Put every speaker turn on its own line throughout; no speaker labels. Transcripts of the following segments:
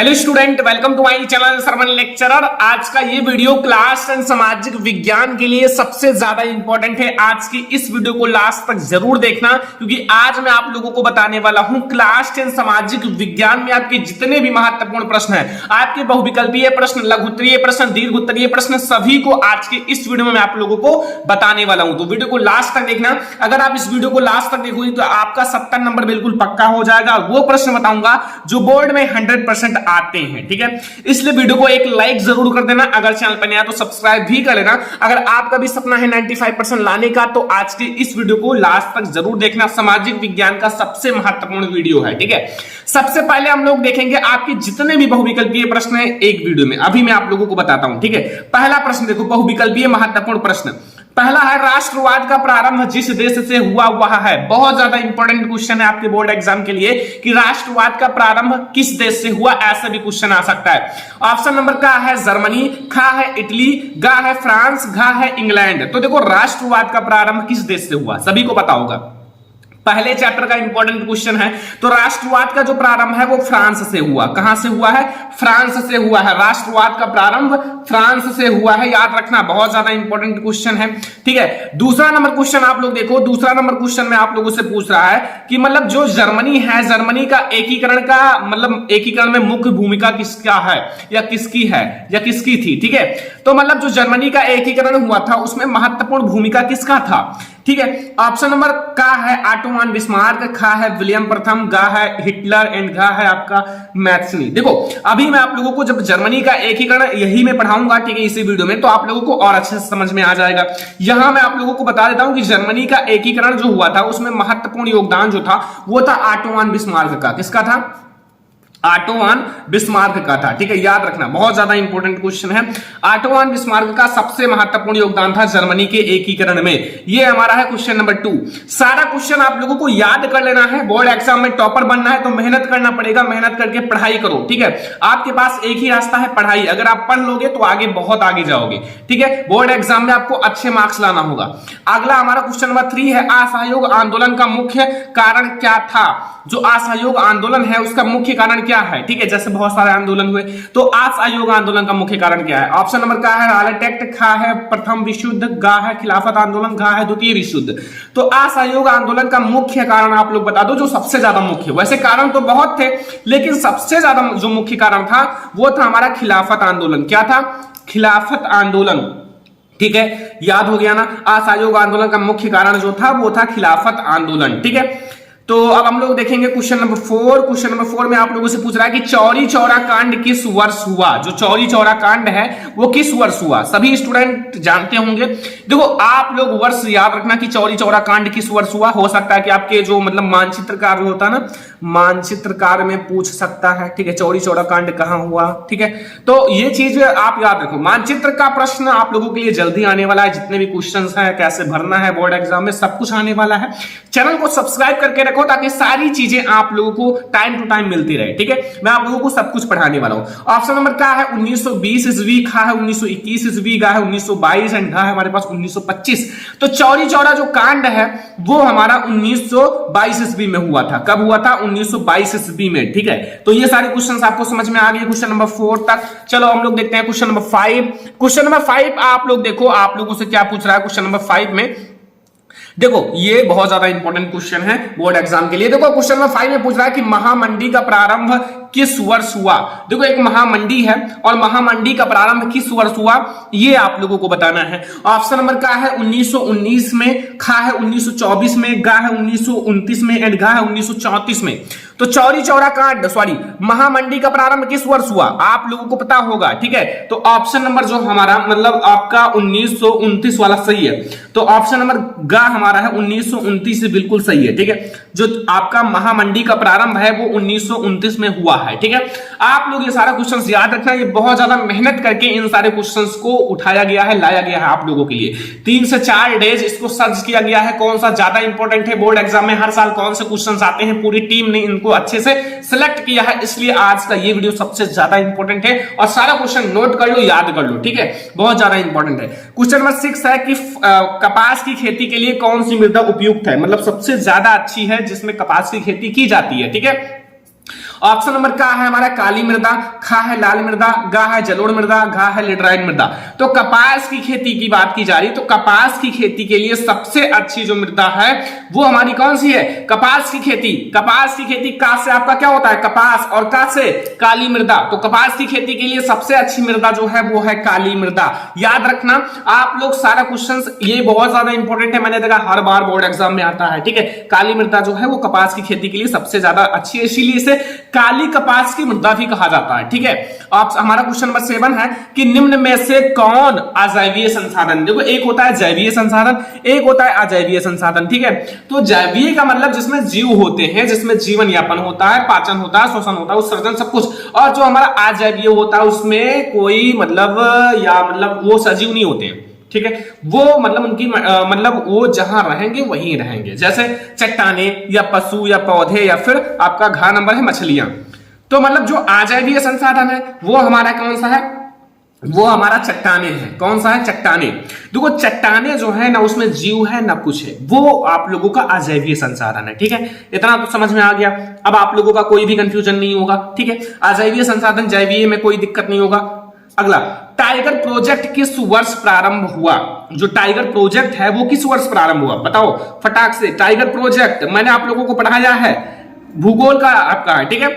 Hello student, welcome to my channel Sarvan lecturer. आज का ये वीडियो क्लास 10 सामाजिक विज्ञान के लिए सबसे ज्यादा इंपॉर्टेंट है। आज की इस वीडियो को लास्ट तक जरूर देखना, क्योंकि आज मैं आप लोगों को बताने वाला हूं क्लास 10 सामाजिक विज्ञान में आपके जितने भी महत्वपूर्ण प्रश्न हैं, आपके बहुविकल्पीय प्रश्न, लघुत्तरीय प्रश्न, दीर्घोत्तरीय प्रश्न, सभी को आज के इस वीडियो में मैं आप लोगों को बताने वाला हूं। तो वीडियो को लास्ट तक देखना। अगर आप इस वीडियो को लास्ट तक देखोगे तो आपका 70 नंबर बिल्कुल पक्का हो जाएगा। वो प्रश्न बताऊंगा जो बोर्ड में 100% आते हैं, ठीक है। इसलिए वीडियो को एक लाइक जरूर कर देना। अगर चैनल पर नया तो सब्सक्राइब भी कर लेना। अगर आपका भी सपना है 95% लाने का तो आज के इस वीडियो को लास्ट तक जरूर देखना। सामाजिक विज्ञान का सबसे महत्वपूर्ण वीडियो है, ठीक है। सबसे पहले हम लोग देखेंगे आपके जितने भी बहुविकल्पीय प्रश्न है एक वीडियो में। अभी मैं आप लोगों को बताता हूं, ठीक है। पहला प्रश्न देखो, बहुविकल्पीय महत्वपूर्ण प्रश्न पहला है, राष्ट्रवाद का प्रारंभ जिस देश से हुआ वह है। बहुत ज्यादा इंपॉर्टेंट क्वेश्चन है आपके बोर्ड एग्जाम के लिए कि राष्ट्रवाद का प्रारंभ किस देश से हुआ, ऐसा भी क्वेश्चन आ सकता है। ऑप्शन नंबर का है जर्मनी, खा है इटली, गा है फ्रांस, घा है इंग्लैंड। तो देखो राष्ट्रवाद का प्रारंभ किस देश से हुआ, सभी को पता होगा। पहले चैप्टर का इंपॉर्टेंट क्वेश्चन है। तो राष्ट्रवाद का जो प्रारंभ है वो फ्रांस से हुआ। कहां से हुआ है? फ्रांस से हुआ है। राष्ट्रवाद का प्रारंभ फ्रांस से हुआ है, याद रखना, बहुत ज्यादा इंपॉर्टेंट क्वेश्चन है, ठीक है। दूसरा नंबर क्वेश्चन आप लोग देखो। दूसरा नंबर क्वेश्चन में आप लोगों से पूछ रहा है कि मतलब जो जर्मनी है, जर्मनी का एकीकरण का मतलब एकीकरण में मुख्य भूमिका किसका है या किसकी है या किसकी थी, ठीक है। तो मतलब जो जर्मनी का एकीकरण हुआ था उसमें महत्वपूर्ण भूमिका किसका था, ठीक है। ऑप्शन नंबर का है ऑटो वन बिस्मार्क, खा है विलियम प्रथम, गा है हिटलर एंड घा है आपका मैथ्सनी। देखो अभी मैं आप लोगों को जब जर्मनी का एकीकरण यही मैं पढ़ाऊंगा, ठीक है, इसी वीडियो में, तो आप लोगों को और अच्छे से समझ में आ जाएगा। यहां मैं आप लोगों को बता देता हूं कि जर्मनी का एकीकरण जो हुआ था उसमें महत्वपूर्ण योगदान जो था वो था ऑटो वन बिस्मार्क का। किसका था? ऑटो वन बिस्मार्क का था, ठीक है, याद रखना, बहुत ज्यादा इंपॉर्टेंट क्वेश्चन है। ऑटो वन बिस्मार्क का सबसे महत्वपूर्ण योगदान था जर्मनी के एकीकरण में। ये हमारा है क्वेश्चन नंबर 2। सारा क्वेश्चन आप लोगों को याद कर लेना है। बोर्ड एग्जाम में टॉपर बनना है तो मेहनत करना पड़ेगा, मेहनत करके पढ़ाई करो, ठीक है। आपके पास एक ही रास्ता है, पढ़ाई। अगर आप पढ़ लोगे तो आगे बहुत आगे जाओगे, ठीक है। बोर्ड एग्जाम में आपको अच्छे मार्क्स लाना होगा। अगला हमारा क्वेश्चन नंबर 3 है, असहयोग आंदोलन का मुख्य कारण क्या था? जो असहयोग आंदोलन है उसका मुख्य कारण क्या है, ठीक है। जैसे बहुत सारे आंदोलन हुए, तो असहयोग आंदोलन का मुख्य कारण क्या है? ऑप्शन नंबर का है रॉलेट एक्ट, खा है प्रथम विश्व युद्ध, गा है खिलाफत आंदोलन, घा है द्वितीय विश्व युद्ध। तो असहयोग आंदोलन का मुख्य कारण आप लोग बता दो, जो सबसे ज्यादा मुख्य। वैसे कारण तो बहुत थे, लेकिन सबसे ज्यादा जो मुख्य कारण था वो था हमारा खिलाफत आंदोलन। क्या था? खिलाफत आंदोलन, ठीक है, याद हो गया ना। असहयोग आंदोलन का मुख्य कारण जो था वो था खिलाफत आंदोलन, ठीक है। तो अब हम लोग देखेंगे क्वेश्चन नंबर 4। क्वेश्चन नंबर 4 में आप लोगों से पूछ रहा है कि चौरी चौरा कांड किस वर्ष हुआ? जो चौरी चौरा कांड है वो किस वर्ष हुआ? सभी स्टूडेंट जानते होंगे। देखो आप लोग वर्ष याद रखना कि चौरी चौरा कांड किस वर्ष हुआ। हो सकता है कि आपके जो मतलब मानचित्रकार होता है ना, मानचित्रकार में पूछ सकता है, ठीक है, चौरी चौरा कांड कहां हुआ, ठीक है। तो ये चीज आप याद रखो। मानचित्र का प्रश्न आप लोगों के लिए जल्दी आने वाला है। जितने भी क्वेश्चन है, कैसे भरना है बोर्ड एग्जाम में, सब कुछ आने वाला है। चैनल को सब्सक्राइब करके रखो ताकि सारी चीजें आप लोगों को टाइम टू टाइम मिलती रहे, ठीक है। मैं आप लोगों को सब कुछ पढ़ाने वाला हूं। ऑप्शन नंबर क्या है? 1920 ईस्वी, खा है 1921 ईस्वी, गा है 1922 एंड घा है हमारे पास 1925। तो चौरी चौरा जो कांड है वो हमारा 1922 ईस्वी में हुआ था। कब हुआ था? 1922 ईस्वी में, ठीक है। तो ये सारे क्वेश्चन आपको समझ में आ गए क्वेश्चन नंबर 4 तक। चलो हम लोग देखते हैं क्वेश्चन नंबर 5। क्वेश्चन नंबर 5 आप लोग देखो, आप लोगों से क्या पूछ रहा है क्वेश्चन नंबर 5 में। देखो ये बहुत ज्यादा इंपॉर्टेंट क्वेश्चन है बोर्ड एग्जाम के लिए। देखो क्वेश्चन नंबर 5 में पूछ रहा है कि महामंडी का प्रारंभ किस वर्ष हुआ? देखो एक महामंडी है और महामंडी का प्रारंभ किस वर्ष हुआ ये आप लोगों को बताना है। ऑप्शन नंबर का है 1919 में, खा है 1924 में, गा है 1929 में एंड घा है 1934 में। तो चौरी चौरा कांड महामंडी का प्रारंभ किस वर्ष हुआ आप लोगों को पता होगा, ठीक है। तो ऑप्शन नंबर जो हमारा मतलब आपका 1929 वाला सही है। तो ऑप्शन नंबर गा हमारा है 1929 से बिल्कुल सही है, ठीक है। जो आपका महामंडी का प्रारंभ है वो 1929 में हुआ है, ठीक है। आप लोग ये सारा क्वेश्चंस याद रखना। ये बहुत ज्यादा मेहनत करके इन सारे क्वेश्चंस को उठाया गया है, लाया गया है आप लोगों के लिए। 3 से 4 डेज इसको सर्च किया गया है कौन सा ज्यादा इंपॉर्टेंट है। बोर्ड एग्जाम में हर साल कौन से क्वेश्चंस आते हैं, पूरी टीम ने इनको अच्छे से सिलेक्ट किया है, इसलिए आज का ये वीडियो सबसे ज्यादा इंपॉर्टेंट है। और सारा क्वेश्चन नोट कर लो, याद कर लो, ठीक है, बहुत ज्यादा इंपॉर्टेंट है। क्वेश्चन नंबर 6 है कि कपास की खेती के लिए कौन सी मृदा उपयुक्त है, मतलब सबसे ज्यादा अच्छी है जिसमें कपास की खेती की जाती है, ठीक है। ऑप्शन नंबर का है हमारा काली मृदा, खा है लाल मृदा, गा है जलोढ़ मृदा, घा है लेटराइट मृदा। तो कपास की खेती की बात की जा रही, तो कपास की खेती के लिए सबसे अच्छी जो मृदा है वो हमारी कौन सी है? कपास की खेती। कपास की खेती का से आपका क्या होता है? कपास, और का से काली मृदा। तो कपास की खेती के लिए सबसे अच्छी मृदा जो है वो है काली मृदा। याद रखना आप लोग सारा क्वेश्चंस, ये बहुत ज्यादा इंपॉर्टेंट है, मैंने देखा हर बार बोर्ड एग्जाम में आता है। ठीक है, काली मृदा जो है वो कपास की खेती के लिए सबसे ज्यादा अच्छी है, इसीलिए इसे काली कपास की मृदा भी कहा जाता है। ठीक है, अब हमारा क्वेश्चन नंबर 7 है कि निम्न में से कौन अजैवीय संसाधन, देखो एक होता है जैवीय संसाधन, एक होता है अजैवीय संसाधन। ठीक है, तो जैवीय का मतलब जिसमें जीव होते हैं, जिसमें जीवन यापन होता है, पाचन होता है, शोषण होता है, उत्सर्जन सब कुछ। और जो हमारा अजैवीय होता है उसमें कोई मतलब वो सजीव नहीं होते हैं। ठीक है, वो मतलब उनकी मतलब वो जहां रहेंगे वहीं रहेंगे, जैसे चट्टाने या पशु या पौधे या फिर आपका घा नंबर है मछलियां। तो मतलब जो अजैवीय संसाधन है वो हमारा कौन सा है? वो हमारा चट्टाने हैं। कौन सा है? चट्टाने। देखो चट्टाने जो है ना उसमें जीव है ना कुछ है, वो आप लोगों का अजैवीय संसाधन है। ठीक है, इतना तो समझ में आ गया। अब आप लोगों का कोई भी कंफ्यूजन नहीं होगा। ठीक है, अजैवीय संसाधन जैवीय में कोई दिक्कत नहीं होगा। अगला, टाइगर प्रोजेक्ट किस वर्ष प्रारंभ हुआ? जो टाइगर प्रोजेक्ट है वो किस वर्ष प्रारंभ हुआ बताओ फटाक से। टाइगर प्रोजेक्ट मैंने आप लोगों को पढ़ाया है, भूगोल का आपका है। ठीक है,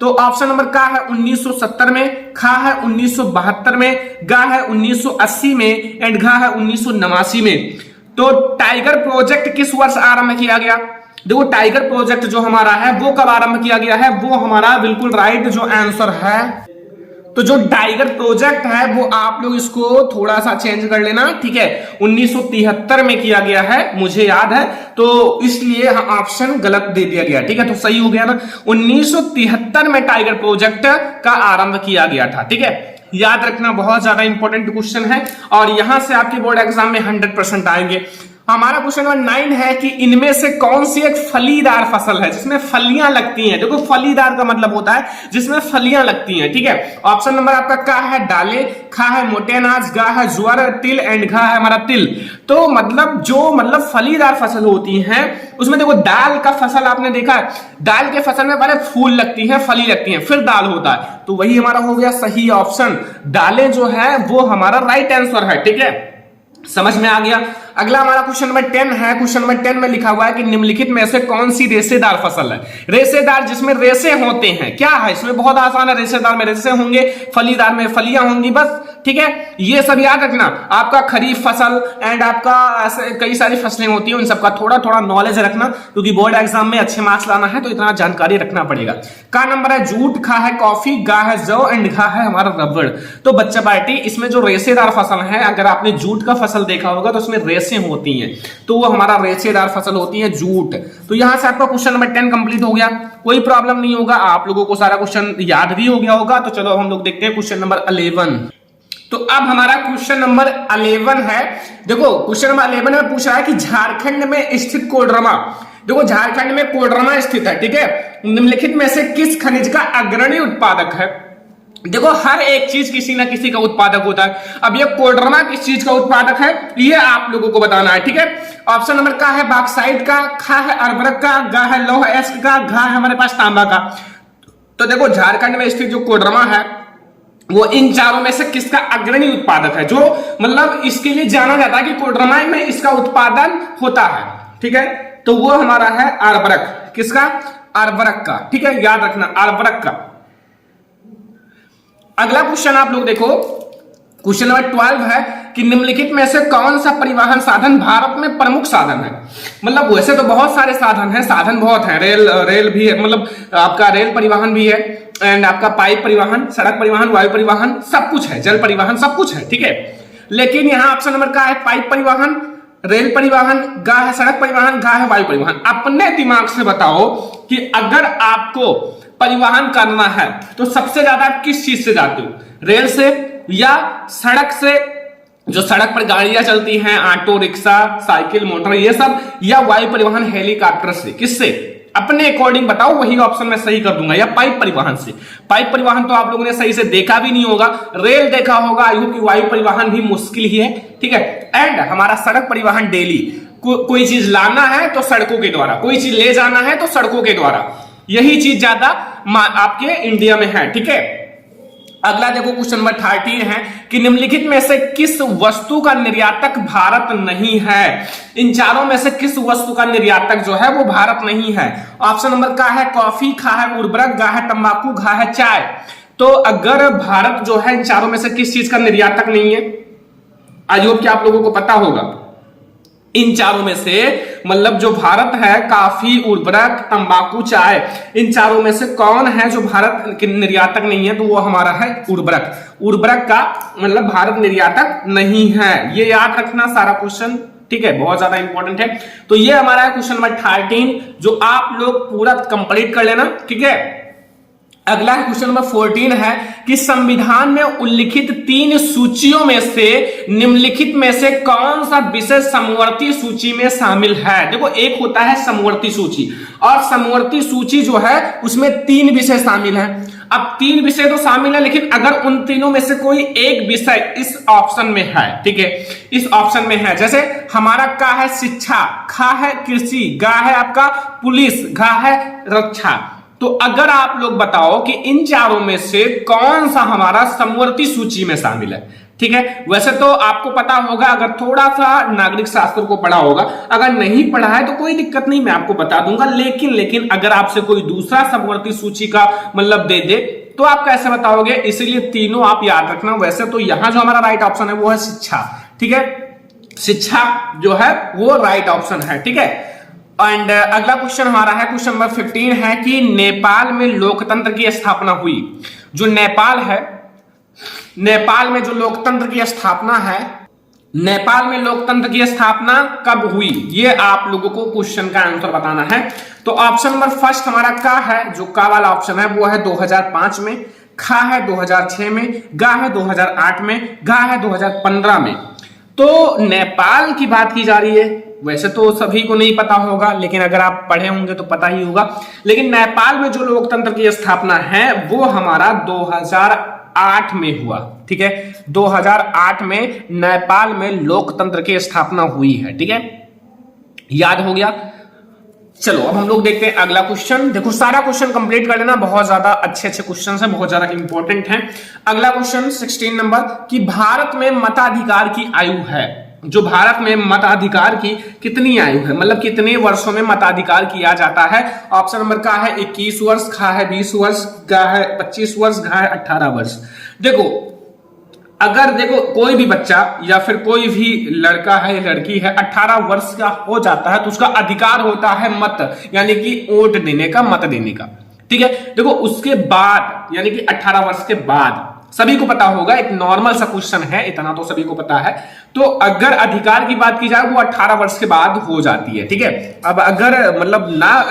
तो ऑप्शन नंबर का है 1970 में, खा है 1972 में, गा है 1980 में एंड घा है 1989 में। तो टाइगर प्रोजेक्ट किस वर्ष आरंभ किया गया? देखो टाइगर प्रोजेक्ट जो हमारा है वो कब आरंभ किया गया है? वो हमारा बिल्कुल राइट जो आंसर है। तो जो टाइगर प्रोजेक्ट है वो आप लोग इसको थोड़ा सा चेंज कर लेना। ठीक है, 1973 में किया गया है मुझे याद है, तो इसलिए ऑप्शन गलत दे दिया गया। ठीक है, तो सही हो गया ना, 1973 में टाइगर प्रोजेक्ट का आरंभ किया गया था। ठीक है, याद रखना बहुत ज्यादा इंपॉर्टेंट क्वेश्चन है और यहां से आपके बोर्ड एग्जाम में 100% आएंगे। हमारा क्वेश्चन नंबर 9 है कि इनमें से कौन सी एक फलीदार फसल है जिसमें फलियां लगती हैं? देखो फलीदार का मतलब होता है जिसमें फलियां लगती हैं। ठीक है, ऑप्शन नंबर आपका का है डाले, खा है मोटे अनाज, गा है ज्वार, तिल एंड घा है हमारा तिल। तो मतलब फलीदार फसल होती हैं उसमें देखो दाल का फसल आपने देखा है, दाल के फसल में पहले फूल लगती है, फली लगती है, फिर दाल होता है। तो वही हमारा हो गया सही ऑप्शन, दालें जो है वो हमारा राइट आंसर है। ठीक है, समझ में आ गया। अगला हमारा क्वेश्चन नंबर 10 है। क्वेश्चन नंबर 10 में लिखा हुआ है कि निम्नलिखित में से कौन सी रेशेदार फसल है? रेशेदार जिसमें रेशे होते हैं, क्या है इसमें? बहुत आसान है, रेशेदार में रेशे होंगे, फलीदार में फलियां होंगी, बस। ठीक है, ये सब याद रखना। आपका खरीफ फसल एंड आपका ऐसे कई सारी फसलें होती हैं, उन सबका थोड़ा थोड़ा नॉलेज रखना, क्योंकि बोर्ड एग्जाम में अच्छे मार्क्स लाना है तो इतना जानकारी रखना पड़ेगा। का नंबर है जूट, खा है कॉफी, गा है जौ एंड घा है हमारा रबड़। तो बच्चा पार्टी इसमें जो रेशेदार फसल है, अगर आपने जूट का फसल देखा होगा तो उसमें रेशे होती हैं, तो वो हमारा रेशेदार फसल होती है जूट। तो यहां से आपका क्वेश्चन नंबर 10 कंप्लीट हो गया, कोई प्रॉब्लम नहीं होगा, आप लोगों को सारा क्वेश्चन याद भी हो गया होगा। तो चलो हम लोग देखते हैं क्वेश्चन नंबर 11। तो अब हमारा क्वेश्चन नंबर 11 है। देखो क्वेश्चन नंबर 11 में पूछ रहा है कि झारखंड में स्थित कोडरमा, देखो झारखंड में कोडरमा स्थित है। ठीक है, निम्नलिखित में से किस खनिज का अग्रणी उत्पादक है? देखो हर एक चीज किसी ना किसी का उत्पादक होता है। अब ये कोडरमा किस चीज का उत्पादक है ये आप लोगों को बताना है। ठीक है, ऑप्शन नंबर का है बॉक्साइट का, खा है अर्बरक का, गा है लौह अयस्क का, घा है हमारे पास तांबा का। तो देखो झारखंड में स्थित जो कोडरमा है वो इन चारों में से किसका अग्रणी उत्पादक है, जो मतलब इसके लिए जाना जाता है कि कोडरमा में इसका उत्पादन होता है। ठीक है, तो वो हमारा है अर्बरक। किसका? अर्बरक का। ठीक है, याद रखना अर्बरक का। अगला क्वेश्चन आप लोग देखो, क्वेश्चन नंबर 12 है कि निम्नलिखित में से कौन सा परिवहन साधन भारत में प्रमुख साधन है? मतलब वैसे तो बहुत सारे साधन हैं, साधन बहुत है, रेल भी है, मतलब आपका रेल परिवहन भी है एंड आपका पाइप परिवहन, सड़क परिवहन, वायु परिवहन, सब कुछ है, जल परिवहन सब कुछ है। ठीक है, लेकिन यहाँ ऑप्शन नंबर का है पाइप परिवहन, रेल परिवहन, गा है सड़क परिवहन, घा है वायु परिवहन। अपने दिमाग से बताओ कि अगर आपको परिवहन करना है तो सबसे ज्यादा आप किस चीज से जाते हो? रेल से या सड़क से, जो सड़क पर गाड़ियां चलती हैं, ऑटो रिक्शा साइकिल मोटर ये सब, या वायु परिवहन हेलीकॉप्टर से? किससे? अपने अकॉर्डिंग बताओ, वही ऑप्शन मैं सही कर दूंगा। या पाइप परिवहन से? पाइप परिवहन तो आप लोगों ने सही से देखा भी नहीं होगा, रेल देखा होगा, आई होप कि वायु परिवहन भी मुश्किल ही है। ठीक है, एंड हमारा सड़क परिवहन डेली कोई चीज लाना है तो सड़कों के द्वारा, कोई चीज ले जाना है तो सड़कों के द्वारा, यही चीज ज्यादा आपके इंडिया में है। ठीक है, अगला देखो क्वेश्चन नंबर 13 है कि निम्नलिखित में से किस वस्तु का निर्यातक भारत नहीं है। इन चारों में से किस वस्तु का निर्यातक जो है वो भारत नहीं है। ऑप्शन नंबर का है कॉफी, खा है उर्वरक, गा है तंबाकू, घा है चाय। तो अगर भारत जो है इन चारों में से किस चीज का निर्यातक नहीं है, आई होप कि आप लोगों को पता होगा। इन चारों में से मतलब जो भारत है, काफी, उर्वरक, तंबाकू, चाय, इन चारों में से कौन है जो भारत के निर्यातक नहीं है, तो वो हमारा है उर्वरक। उर्वरक का मतलब भारत निर्यातक नहीं है, ये याद रखना सारा क्वेश्चन। ठीक है, बहुत ज्यादा इंपॉर्टेंट है। तो ये हमारा है क्वेश्चन नंबर 13 जो आप लोग पूरा कंप्लीट कर लेना। ठीक है, अगला है क्वेश्चन नंबर 14 है कि संविधान में उल्लिखित 3 सूचियों में से निम्नलिखित में से कौन सा विषय समवर्ती सूची में शामिल है। देखो, एक होता है समवर्ती सूची, और समवर्ती सूची जो है उसमें 3 विषय शामिल है। अब 3 विषय तो शामिल है, लेकिन अगर उन तीनों में से कोई एक विषय इस ऑप्शन में है, ठीक है, इस ऑप्शन में है, जैसे हमारा का है शिक्षा, खा है कृषि, गा है आपका पुलिस, घा है रक्षा। तो अगर आप लोग बताओ कि इन चारों में से कौन सा हमारा समवर्ती सूची में शामिल है। ठीक है, वैसे तो आपको पता होगा अगर थोड़ा सा नागरिक शास्त्र को पढ़ा होगा, अगर नहीं पढ़ा है तो कोई दिक्कत नहीं, मैं आपको बता दूंगा। लेकिन अगर आपसे कोई दूसरा समवर्ती सूची का मतलब दे दे तो आप कैसे बताओगे, इसीलिए तीनों आप याद रखना। वैसे तो यहां जो हमारा राइट ऑप्शन है वो है शिक्षा। ठीक है, शिक्षा जो है वो राइट ऑप्शन है। ठीक है, एंड अगला क्वेश्चन हमारा है क्वेश्चन नंबर 15 है कि नेपाल में लोकतंत्र की स्थापना हुई। जो नेपाल है, नेपाल में जो लोकतंत्र की स्थापना है, नेपाल में लोकतंत्र की स्थापना कब हुई, ये आप लोगों को क्वेश्चन का आंसर बताना है। तो ऑप्शन नंबर फर्स्ट हमारा का है, जो का वाला ऑप्शन है वो है 2005 में, खा है 2006 में, गा है 2008 में, घा है 2015 में। तो नेपाल की बात की जा रही है, वैसे तो सभी को नहीं पता होगा, लेकिन अगर आप पढ़े होंगे तो पता ही होगा। लेकिन नेपाल में जो लोकतंत्र की स्थापना है वो हमारा 2008 में हुआ। ठीक है, 2008 में नेपाल में लोकतंत्र की स्थापना हुई है। ठीक है, याद हो गया। चलो अब हम लोग देखते हैं अगला क्वेश्चन। देखो, सारा क्वेश्चन कंप्लीट कर लेना, बहुत ज्यादा अच्छे क्वेश्चन हैं, बहुत ज्यादा इंपॉर्टेंट हैं। अगला क्वेश्चन 16 नंबर कि भारत में मताधिकार की आयु है। जो भारत में मताधिकार की कितनी आयु है, मतलब कितने वर्षों में मताधिकार किया जाता है। ऑप्शन नंबर का है 21 वर्ष, खा है 20 वर्ष, गा है 25 वर्ष, घा है 18 वर्ष। देखो, अगर देखो कोई भी बच्चा या फिर कोई भी लड़का है लड़की है 18 वर्ष का हो जाता है तो उसका अधिकार होता है मत, यानी कि वोट देने का, मत देने का। ठीक है, देखो उसके बाद यानी कि 18 वर्ष के बाद, सभी को पता होगा, एक नॉर्मल सा क्वेश्चन है, इतना तो सभी को पता है। तो अगर अधिकार की बात की जाए वो 18 वर्ष के बाद हो जाती है। ठीक है, अब अगर मतलब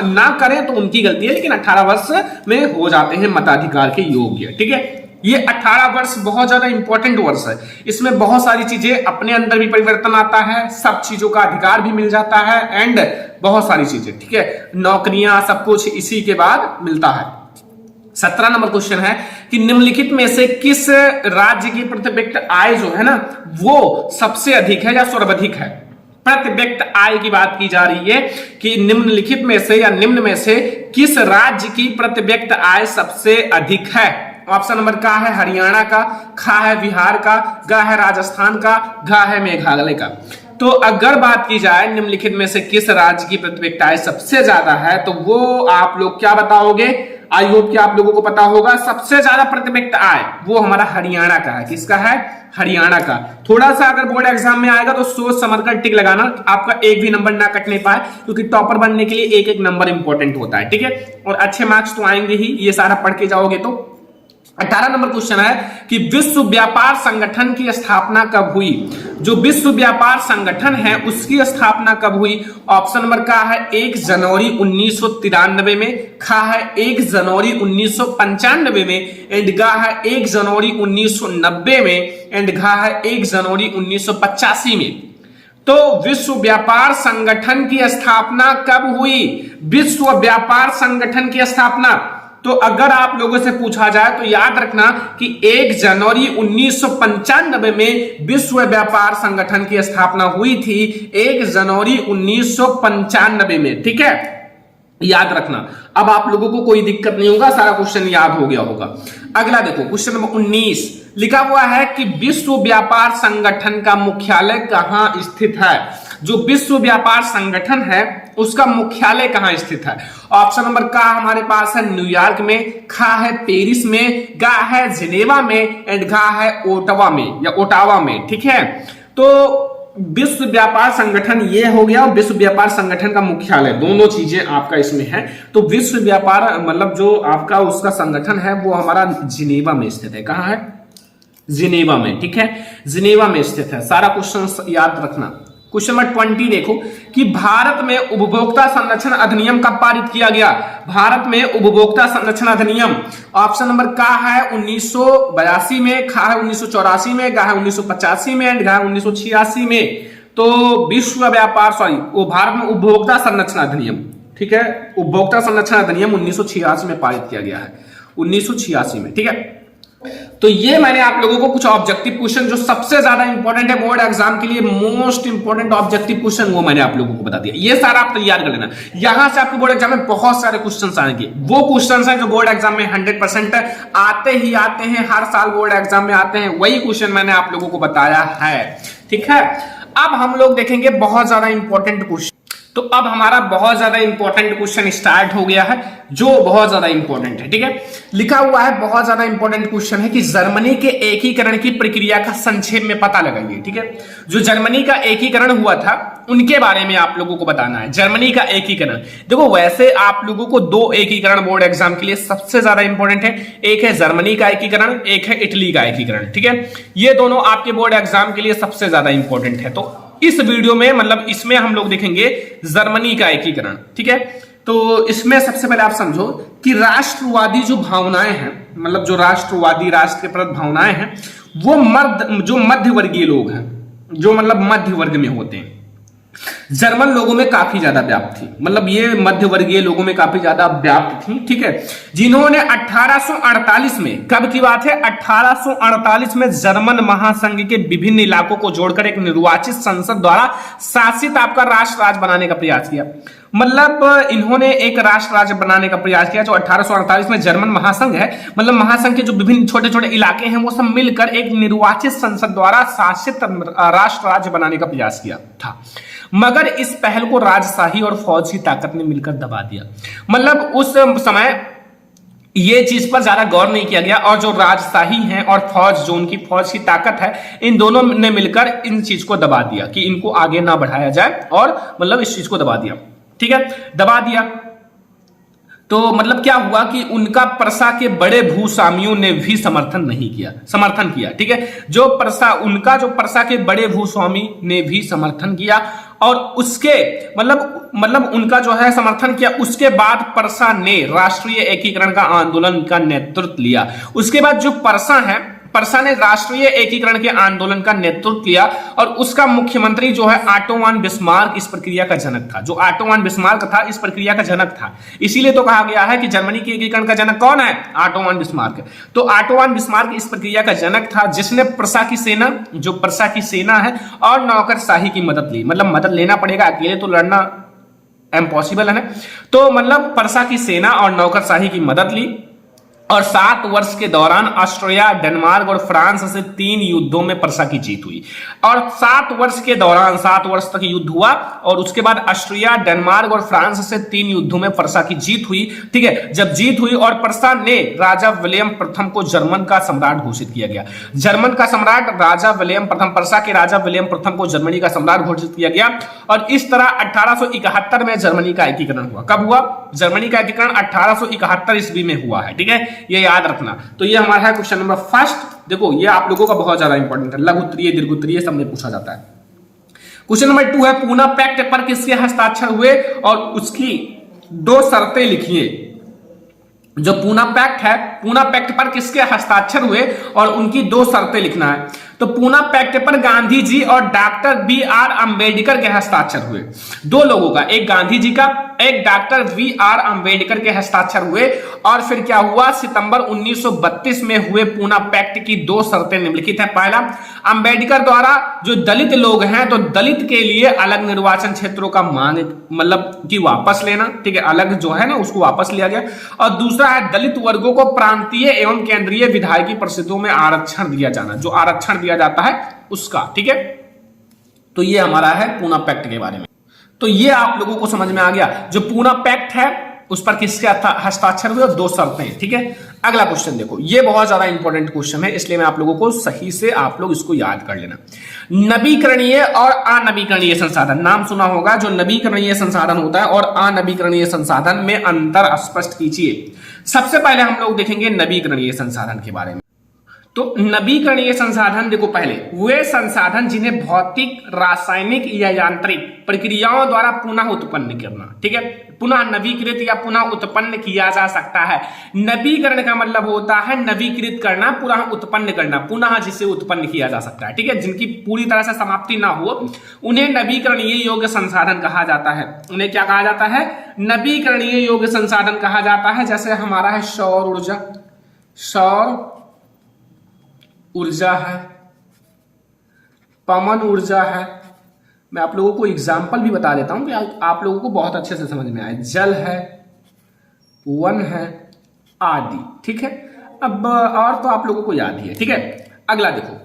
ना करें तो उनकी गलती है, लेकिन 18 वर्ष में हो जाते हैं मताधिकार के योग्य। ठीक है, ये 18 वर्ष बहुत ज्यादा इंपॉर्टेंट वर्ष है, इसमें बहुत सारी चीजें अपने अंदर भी परिवर्तन आता है, सब चीजों का अधिकार भी मिल जाता है, एंड बहुत सारी चीजें। ठीक है, नौकरियां सब कुछ इसी के बाद मिलता है। 17 नंबर क्वेश्चन है कि निम्नलिखित में से किस राज्य की प्रति व्यक्ति आय जो है ना वो सबसे अधिक है या सर्वाधिक है। प्रति व्यक्ति आय की बात की जा रही है कि निम्नलिखित में से या निम्न में से किस राज्य की प्रति व्यक्ति आय सबसे अधिक है। ऑप्शन नंबर का है हरियाणा का, खा है बिहार का, गा है राजस्थान का, घा है मेघालय का। तो अगर बात की जाए निम्नलिखित में से किस राज्य की प्रति व्यक्ति आय सबसे ज्यादा है, तो वो आप लोग क्या बताओगे। आई होप कि आप लोगों को पता होगा, सबसे ज्यादा प्रति व्यक्ति आय वो हमारा हरियाणा का है। किसका है, हरियाणा का। थोड़ा सा अगर बोर्ड एग्जाम में आएगा तो सोच समझ कर टिक लगाना, आपका एक भी नंबर ना कटने पाए, क्योंकि टॉपर बनने के लिए एक एक नंबर इंपॉर्टेंट होता है। ठीक है, और अच्छे मार्क्स तो आएंगे ही, ये सारा पढ़ के जाओगे तो। 18 नंबर क्वेश्चन है कि विश्व व्यापार संगठन की स्थापना कब हुई। जो विश्व व्यापार संगठन है उसकी स्थापना कब हुई। ऑप्शन नंबर का है 1 जनवरी 1993 में, खा है 1 जनवरी 1995 में, एंड गा है 1 जनवरी 1990 में, एंड घा है 1 जनवरी 1985 में। तो विश्व व्यापार संगठन की स्थापना कब हुई। विश्व व्यापार संगठन की स्थापना, तो अगर आप लोगों से पूछा जाए तो याद रखना कि 1 जनवरी 1995 में विश्व व्यापार संगठन की स्थापना हुई थी, 1 जनवरी 1995 में। ठीक है, याद रखना। अब आप लोगों को कोई दिक्कत नहीं होगा, सारा क्वेश्चन याद हो गया होगा। अगला देखो क्वेश्चन नंबर 19 लिखा हुआ है कि विश्व व्यापार संगठन का मुख्यालय कहां स्थित है। जो विश्व व्यापार संगठन है उसका मुख्यालय कहां स्थित है। ऑप्शन नंबर का हमारे पास है न्यूयॉर्क में, खा है पेरिस में, गा है जिनेवा में एंड घा है ओटावा में या ओटावा में। ठीक है, तो विश्व व्यापार संगठन ये हो गया और विश्व व्यापार संगठन का मुख्यालय, दोनों चीजें आपका इसमें है। तो विश्व व्यापार मतलब जो आपका उसका संगठन है वो हमारा जिनेवा में स्थित है। कहां है? जिनेवा में। ठीक है, जिनेवा में स्थित है। सारा क्वेश्चन याद रखना। क्वेश्चन नंबर 20 देखो कि भारत में उपभोक्ता संरक्षण अधिनियम कब पारित किया गया। भारत में उपभोक्ता संरक्षण अधिनियम ऑप्शन नंबर का है 1982 में, खा है 1984 में, गा है 1985 में एंड घा है 1986 में। तो विश्व व्यापार वो भारत में उपभोक्ता संरक्षण अधिनियम, ठीक है, उपभोक्ता संरक्षण अधिनियम 1986 में पारित किया गया है, 1986 में। ठीक है, तो ये मैंने आप लोगों को कुछ ऑब्जेक्टिव क्वेश्चन जो सबसे ज्यादा इंपॉर्टेंट है बोर्ड एग्जाम के लिए, मोस्ट इंपॉर्टेंट ऑब्जेक्टिव क्वेश्चन, वो मैंने आप लोगों को बता दिया। ये सारा आप तैयार कर लेना। यहां से आपको बोर्ड एग्जाम में बहुत सारे क्वेश्चंस आएंगे। वो क्वेश्चंस हैं जो बोर्ड एग्जाम में 100% आते ही आते हैं, हर साल बोर्ड एग्जाम में आते हैं। वही क्वेश्चन मैंने आप लोगों को बताया है। ठीक है, अब हम लोग देखेंगे बहुत ज्यादा इंपॉर्टेंट क्वेश्चन। तो अब हमारा बहुत ज्यादा इंपॉर्टेंट क्वेश्चन स्टार्ट हो गया है, जो बहुत ज्यादा इंपॉर्टेंट है। ठीक है, लिखा हुआ है बहुत ज्यादा इंपॉर्टेंट क्वेश्चन है कि जर्मनी के एकीकरण की प्रक्रिया का संक्षेप में पता लगाइए। ठीक है, जो जर्मनी का एकीकरण हुआ था उनके बारे में आप लोगों को बताना है। जर्मनी का एकीकरण, देखो वैसे आप लोगों को दो एकीकरण बोर्ड एग्जाम के लिए सबसे ज्यादा इंपॉर्टेंट है। एक है जर्मनी का एकीकरण, एक है इटली का एकीकरण। ठीक है, ये दोनों आपके बोर्ड एग्जाम के लिए सबसे ज्यादा इंपॉर्टेंट है। तो इस वीडियो में मतलब इसमें हम लोग देखेंगे जर्मनी का एकीकरण। ठीक है, तो इसमें सबसे पहले आप समझो कि राष्ट्रवादी जो भावनाएं हैं, मतलब जो राष्ट्रवादी राष्ट्र के प्रति भावनाएं हैं, वो जो मध्य वर्गीय लोग हैं, जो मतलब मध्य वर्ग में होते हैं, जर्मन लोगों में काफी ज्यादा व्याप्त थी। मतलब ये मध्य वर्गीय लोगों में काफी ज्यादा व्याप्त थी। ठीक है, जिन्होंने 1848 में, कब की बात है, 1848 में जर्मन महासंघ के विभिन्न इलाकों को जोड़कर एक निर्वाचित संसद द्वारा शासित आपका राष्ट्र राज्य बनाने का प्रयास किया। मतलब इन्होंने एक राष्ट्र राज्य बनाने का प्रयास किया जो 1848 में जर्मन महासंघ है, मतलब महासंघ के जो विभिन्न छोटे छोटे इलाके हैं वो सब मिलकर एक निर्वाचित संसद द्वारा शासित राष्ट्र राज्य बनाने का प्रयास किया था। मगर इस पहल को राजशाही और फौज की ताकत ने मिलकर दबा दिया। मतलब उस समय ये चीज पर ज्यादा गौर नहीं किया गया और जो राजशाही है और फौज, जो उनकी फौज की ताकत है, इन दोनों ने मिलकर इन चीज को दबा दिया कि इनको आगे ना बढ़ाया जाए और मतलब इस चीज को दबा दिया। ठीक है, दबा दिया तो मतलब क्या हुआ कि उनका प्रसा के बड़े भूस्वामियों ने भी समर्थन किया। ठीक है, उनका जो प्रसा के बड़े भूस्वामी ने भी समर्थन किया और उसके मतलब उनका जो है समर्थन किया। उसके बाद परसा ने राष्ट्रीय एकीकरण का आंदोलन का नेतृत्व लिया। उसके बाद जो परसा ने राष्ट्रीय एकीकरण के आंदोलन का नेतृत्व किया और उसका मुख्यमंत्री जो है ऑटो वन बिस्मार्क इस प्रक्रिया का जनक था। जो ऑटो वन बिस्मार्क था इस प्रक्रिया का जनक था, इसीलिए तो कहा गया है कि जर्मनी के एकीकरण का जनक कौन है, ऑटो वन बिस्मार्क। तो ऑटो वन बिस्मार्क इस प्रक्रिया का जनक था जिसने प्रसा की सेना है और नौकरशाही की मदद ली। मतलब मदद लेना पड़ेगा, अकेले तो लड़ना इम्पॉसिबल है ना। तो मतलब प्रसा की सेना और नौकरशाही की मदद ली और 7 वर्ष के दौरान ऑस्ट्रिया, डेनमार्क और फ्रांस से 3 युद्धों में प्रसा की जीत हुई। और 7 वर्ष के दौरान 7 वर्ष तक युद्ध हुआ और उसके बाद ऑस्ट्रिया, डेनमार्क और फ्रांस से 3 युद्धों में प्रसा की जीत हुई। ठीक है, जब जीत हुई और प्रसा ने राजा विलियम प्रथम को जर्मन का सम्राट घोषित किया गया। जर्मन का सम्राट राजा विलियम प्रथम, प्रसा के राजा विलियम प्रथम को जर्मनी का सम्राट घोषित किया गया। और इस तरह 1871 में जर्मनी का एकीकरण हुआ। कब हुआ? जर्मनी का एकीकरण 1871 ईस्वी में हुआ है। ठीक है, ये याद रखना। तो ये हमारा है क्वेश्चन नंबर फर्स्ट। देखो ये आप लोगों का बहुत ज्यादा इंपॉर्टेंट है, लघु उत्तरीय, दीर्घ उत्तरीय सब में पूछा जाता है। क्वेश्चन नंबर 2 है पूना पैक्ट पर किसके हस्ताक्षर हुए और उसकी 2 शर्तें लिखिए। जो पूना पैक्ट है, पूना पैक्ट पर किसके हस्ताक्षर हुए और उनकी 2 शर्तें लिखना है। तो पूना पैक्ट पर गांधी जी और डॉक्टर बी आर अंबेडकर के हस्ताक्षर हुए। दो लोगों का, एक गांधी जी का, एक डॉक्टर बी आर अंबेडकर के हस्ताक्षर हुए। और फिर क्या हुआ, सितंबर 1932 में हुए पूना पैक्ट की दो शर्तें निम्नलिखित है। पहला, अंबेडकर द्वारा जो दलित लोग हैं तो दलित के लिए अलग निर्वाचन क्षेत्रों का मांग मतलब कि वापस लेना, ठीक है, अलग जो है ना उसको वापस लिया गया। और दूसरा है दलित वर्गों को प्रांतीय एवं केंद्रीय विधायकी परिषदों में आरक्षण दिया जाना, जो आरक्षण दिया जाता है उसका, ठीक है। तो ये हमारा है पूना पैक्ट के बारे में। तो ये आप लोगों को समझ में आ गया, जो पूना पैक्ट है उस पर किसके हस्ताक्षर हुए और दो शर्तें, ठीक है। अगला क्वेश्चन देखो, ये बहुत ज्यादा इंपॉर्टेंट क्वेश्चन है, इसलिए मैं आप लोगों को सही से आप लोग इसको याद कर लेना। नवीकरणीय और अनवीकरणीय संसाधन, नाम सुना होगा। जो नवीकरणीय संसाधन होता है और अनवीकरणीय संसाधन में अंतर स्पष्ट कीजिए। सबसे पहले हम लोग देखेंगे नवीकरणीय संसाधन के बारे में। तो नवीकरणीय संसाधन देखो, पहले वे संसाधन जिन्हें भौतिक, रासायनिक या यांत्रिक प्रक्रियाओं द्वारा पुनः उत्पन्न करना, ठीक है, पुनः नवीकृत या पुनः उत्पन्न किया जा सकता है। नवीकरण का मतलब होता है नवीकृत करना, पुनः उत्पन्न करना, पुनः जिसे उत्पन्न किया जा सकता है, ठीक है, जिनकी पूरी तरह से समाप्ति ना हो उन्हें नवीकरणीय योग्य संसाधन कहा जाता है। उन्हें क्या कहा जाता है, नवीकरणीय योग्य संसाधन कहा जाता है। जैसे हमारा है सौर ऊर्जा, सौर ऊर्जा है, पवन ऊर्जा है। मैं आप लोगों को एग्जाम्पल भी बता देता हूं कि आप लोगों को बहुत अच्छे से समझ में आए। जल है, वन है, आदि, ठीक है। अब और तो आप लोगों को याद ही है, ठीक है। अगला देखो,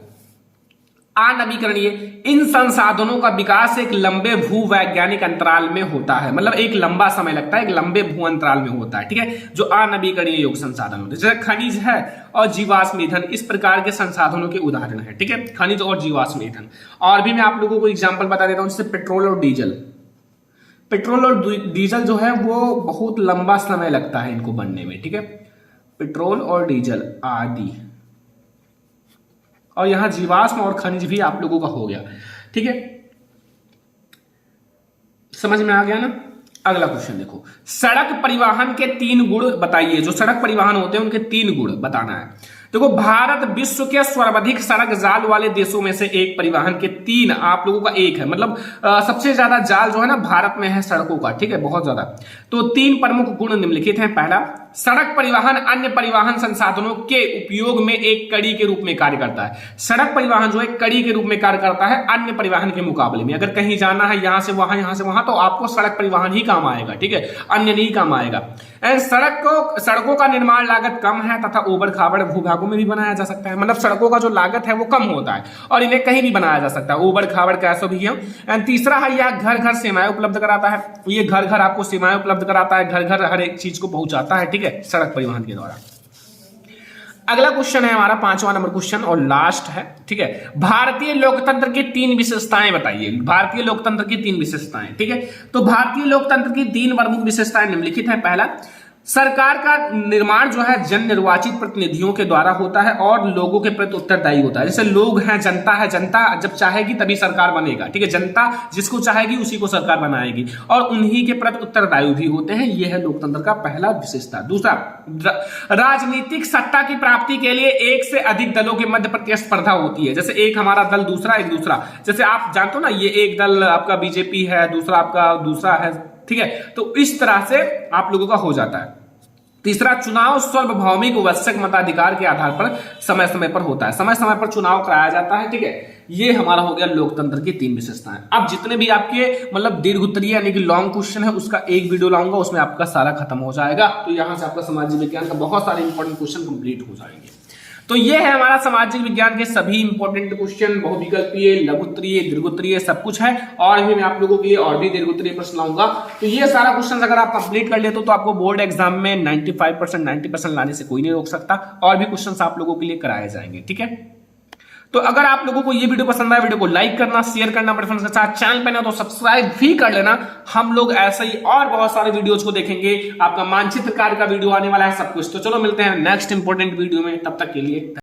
अनवीकरणीय, इन संसाधनों का विकास एक लंबे भूवैज्ञानिक अंतराल में होता है, मतलब एक लंबा समय लगता है, एक लंबे भू अंतराल में होता है, ठीक है, जो अनवीकरणीय योग्य संसाधन होते हैं। जैसे खनिज है और जीवाश्म ईंधन, इस प्रकार के संसाधनों के उदाहरण है, ठीक है, खनिज और जीवाश्म ईंधन। और भी मैं आप लोगों को एग्जाम्पल बता देता हूं, जैसे पेट्रोल और डीजल। पेट्रोल और डीजल जो है वो बहुत लंबा समय लगता है इनको बनने में, ठीक है, पेट्रोल और डीजल आदि। और यहां जीवाश्म और खनिज भी आप लोगों का हो गया, ठीक है, समझ में आ गया ना। अगला क्वेश्चन देखो, सड़क परिवहन के 3 गुण बताइए। जो सड़क परिवहन होते हैं उनके 3 गुण बताना है। देखो, भारत विश्व के सर्वाधिक सड़क जाल वाले देशों में से एक, परिवहन के 3 आप लोगों का एक है, मतलब सबसे ज्यादा जाल जो है ना भारत में है सड़कों का, ठीक है, बहुत ज्यादा। तो 3 प्रमुख गुण निम्नलिखित हैं। पहला, सड़क परिवहन अन्य परिवहन संसाधनों के उपयोग में एक कड़ी के रूप में कार्य करता है। सड़क परिवहन जो है कड़ी के रूप में कार्य करता है अन्य परिवहन के मुकाबले में। अगर कहीं जाना है यहां से वहां, तो आपको सड़क परिवहन ही काम आएगा, ठीक है, अन्य नहीं काम आएगा। सड़कों का निर्माण लागत कम है तथा उबड़ खाबड़ भूभागों में भी बनाया जा सकता है, मतलब सड़कों का जो लागत है वो कम होता है और इन्हें कहीं भी बनाया जा सकता है, उबड़ खाबड़ कैसे भी है। तीसरा है, यह घर घर सेवाएं उपलब्ध कराता है। ये घर घर आपको सेवाएं उपलब्ध कराता है, घर घर हर एक चीज को पहुंचाता है, ठीक है, सड़क परिवहन के द्वारा। अगला क्वेश्चन है हमारा 5वां नंबर क्वेश्चन और लास्ट है, ठीक है। भारतीय लोकतंत्र की 3 विशेषताएं बताइए। भारतीय लोकतंत्र की 3 विशेषताएं, ठीक है। तो भारतीय लोकतंत्र की 3 प्रमुख विशेषताएं निम्नलिखित है। पहला, सरकार का निर्माण जो है जन निर्वाचित प्रतिनिधियों के द्वारा होता है और लोगों के प्रति उत्तरदायी होता है। जैसे लोग हैं, जनता है, जनता जब चाहेगी तभी सरकार बनेगा, ठीक है, जनता जिसको चाहेगी उसी को सरकार बनाएगी और उन्हीं के प्रति उत्तरदायी भी होते हैं। यह है लोकतंत्र का पहला विशेषता। दूसरा, राजनीतिक सत्ता की प्राप्ति के लिए एक से अधिक दलों के मध्य प्रतिस्पर्धा होती है। जैसे एक हमारा दल, दूसरा एक दूसरा, जैसे आप जानते हो ना, ये एक दल आपका बीजेपी है, दूसरा आपका दूसरा है, ठीक है। तो इस तरह से आप लोगों का हो जाता है। तीसरा, चुनाव सार्वभौमिक आवश्यक मताधिकार के आधार पर समय समय पर होता है, समय समय पर चुनाव कराया जाता है, ठीक है। ये हमारा हो गया लोकतंत्र की 3 विशेषताएं। अब जितने भी आपके मतलब दीर्घ उत्तरीय यानी कि लॉन्ग क्वेश्चन है उसका एक वीडियो लाऊंगा, उसमें आपका सारा खत्म हो जाएगा। तो यहां से आपका सामाजिक विज्ञान का बहुत सारे इंपॉर्टेंट क्वेश्चन कंप्लीट हो जाएंगे। तो ये है हमारा सामाजिक विज्ञान के सभी इंपॉर्टेंट क्वेश्चन, बहुविकल्पीय, लघुत्तरीय, दीर्घोत्तरीय सब कुछ है। और भी मैं आप लोगों के लिए और भी दीर्घोत्तरीय प्रश्न लाऊंगा। तो ये सारा क्वेश्चन अगर आप कंप्लीट कर लेते हो तो आपको बोर्ड एग्जाम में 95% 90% लाने से कोई नहीं रोक सकता। और भी क्वेश्चन आप लोगों के लिए कराए जाएंगे, ठीक है। तो अगर आप लोगों को ये वीडियो पसंद आया, वीडियो को लाइक करना, शेयर करना अपने फ्रेंड्स के साथ, चैनल पे ना तो सब्सक्राइब भी कर लेना। हम लोग ऐसे ही और बहुत सारे वीडियोज को देखेंगे। आपका मानचित्र कार्य का वीडियो आने वाला है, सब कुछ। तो चलो मिलते हैं नेक्स्ट इंपॉर्टेंट वीडियो में, तब तक के लिए।